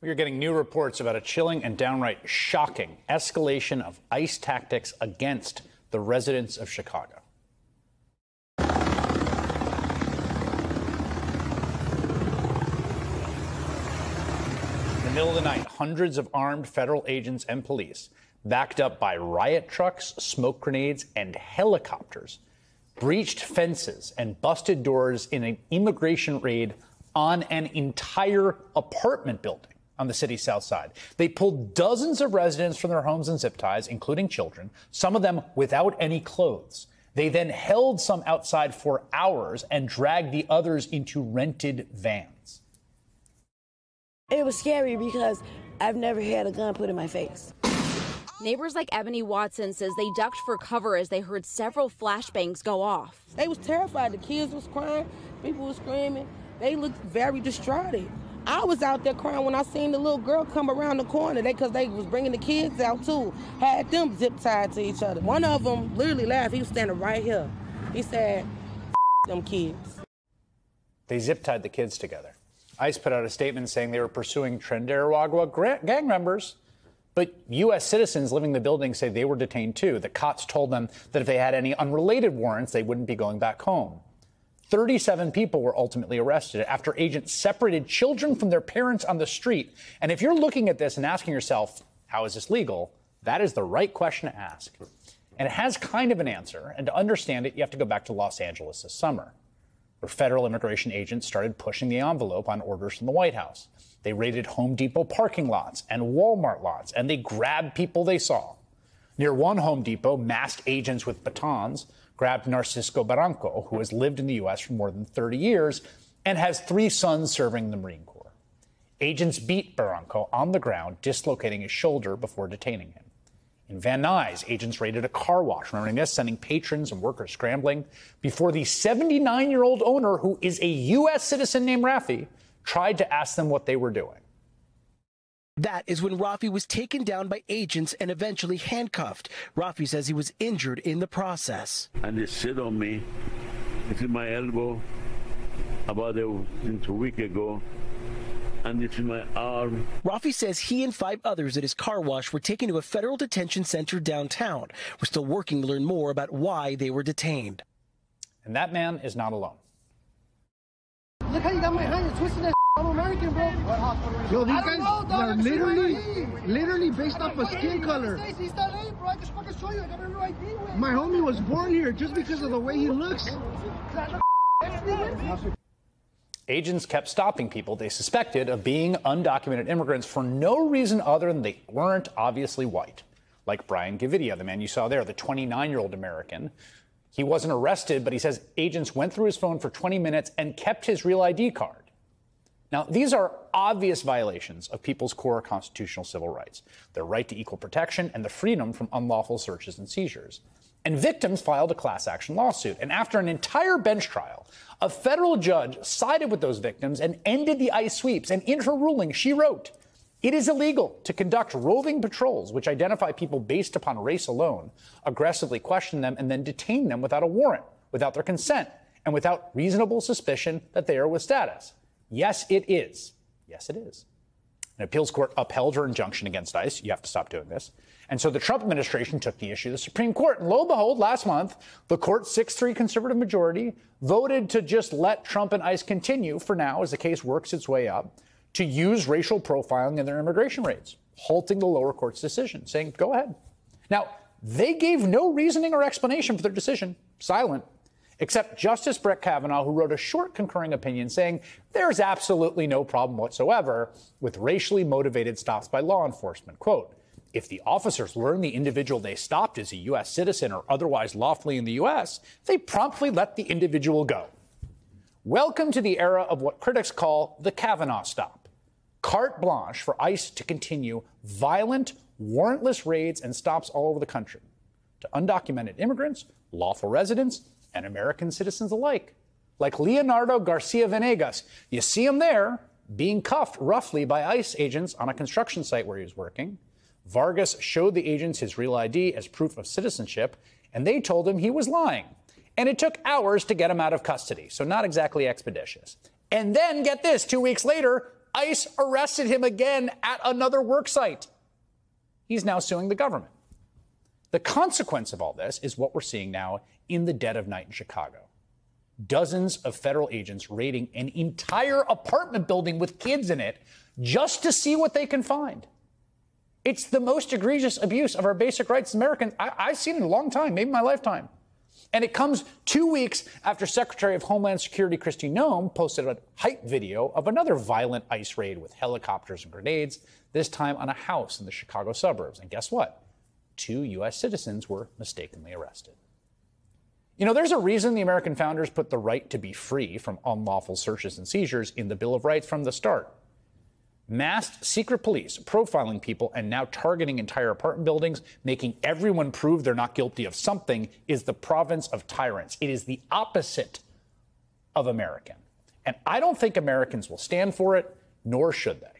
We are getting new reports about a chilling and downright shocking escalation of ICE tactics against the residents of Chicago. In the middle of the night, hundreds of armed federal agents and police, backed up by riot trucks, smoke grenades, and helicopters, breached fences and busted doors in an immigration raid on an entire apartment building on the city's south side. They pulled dozens of residents from their homes and zip ties, including children, some of them without any clothes. They then held some outside for hours and dragged the others into rented vans. It was scary because I've never had a gun put in my face. Neighbors like Ebony Watson says they ducked for cover as they heard several flashbangs go off. They was terrified. The kids was crying. People was screaming. They looked very distraught. I was out there crying when I seen the little girl come around the corner. Because they was bringing the kids out too. Had them zip tied to each other. One of them literally laughed. He was standing right here. He said, them kids. They zip tied the kids together. ICE put out a statement saying they were pursuing Trinidad gang members. But U.S. citizens living in the building say they were detained too. The cops told them that if they had any unrelated warrants, they wouldn't be going back home. 37 people were ultimately arrested after agents separated children from their parents on the street. And if you're looking at this and asking yourself, how is this legal? That is the right question to ask. And it has kind of an answer. And to understand it, you have to go back to Los Angeles this summer, where federal immigration agents started pushing the envelope on orders from the White House. They raided Home Depot parking lots and Walmart lots, and they grabbed people they saw. Near one Home Depot, masked agents with batons grabbed Narcisco Barranco, who has lived in the U.S. for more than 30 years and has 3 sons serving in the Marine Corps. Agents beat Barranco on the ground, dislocating his shoulder before detaining him. In Van Nuys, agents raided a car wash, remembering this, sending patrons and workers scrambling before the 79-year-old owner, who is a U.S. citizen named Rafi, tried to ask them what they were doing. That is when Rafi was taken down by agents and eventually handcuffed. Rafi says he was injured in the process. And they sit on me. This is my elbow about a week ago. And this is my arm. Rafi says he and 5 others at his car wash were taken to a federal detention center downtown. We're still working to learn more about why they were detained. And that man is not alone. Look how you got my hand. You're twisting that. I'm American, bro. Yo, these guys are literally based off of skin color. He's LA, bro. I can fucking show you. I got a real ID with. My homie was born here just because of the way he looks. Agents kept stopping people they suspected of being undocumented immigrants for no reason other than they weren't obviously white. Like Brian Gavidia, the man you saw there, the 29-year-old American. He wasn't arrested, but he says agents went through his phone for 20 minutes and kept his real ID card. Now, these are obvious violations of people's core constitutional civil rights, their right to equal protection and the freedom from unlawful searches and seizures. And victims filed a class action lawsuit. And after an entire bench trial, a federal judge sided with those victims and ended the ICE sweeps. And in her ruling, she wrote, "It is illegal to conduct roving patrols which identify people based upon race alone, aggressively question them, and then detain them without a warrant, without their consent, and without reasonable suspicion that they are with status." Yes, it is. Yes, it is. An appeals court upheld her injunction against ICE. You have to stop doing this. And so the Trump administration took the issue to the Supreme Court. And lo and behold, last month, the court's 6-3 conservative majority voted to just let Trump and ICE continue for now, as the case works its way up, to use racial profiling in their immigration raids, halting the lower court's decision, saying, go ahead. Now, they gave no reasoning or explanation for their decision, silent, except Justice Brett Kavanaugh, who wrote a short concurring opinion saying there's absolutely no problem whatsoever with racially motivated stops by law enforcement. Quote, if the officers learn the individual they stopped is a U.S. citizen or otherwise lawfully in the U.S., they promptly let the individual go. Welcome to the era of what critics call the Kavanaugh stop. Carte blanche for ICE to continue violent, warrantless raids and stops all over the country to undocumented immigrants, lawful residents, and American citizens alike. Like Leonardo Garcia Venegas. You see him there, being cuffed roughly by ICE agents on a construction site where he was working. Vargas showed the agents his real ID as proof of citizenship, and they told him he was lying. And it took hours to get him out of custody, so not exactly expeditious. And then, get this, 2 weeks later, ICE arrested him again at another work site. He's now suing the government. The consequence of all this is what we're seeing now in the dead of night in Chicago. Dozens of federal agents raiding an entire apartment building with kids in it just to see what they can find. It's the most egregious abuse of our basic rights as Americans I've seen in a long time, maybe my lifetime. And it comes 2 weeks after Secretary of Homeland Security Kristi Noem posted a hype video of another violent ICE raid with helicopters and grenades, this time on a house in the Chicago suburbs. And guess what? 2 U.S. citizens were mistakenly arrested. You know, there's a reason the American founders put the right to be free from unlawful searches and seizures in the Bill of Rights from the start. Masked secret police profiling people and now targeting entire apartment buildings, making everyone prove they're not guilty of something, is the province of tyrants. It is the opposite of American. And I don't think Americans will stand for it, nor should they.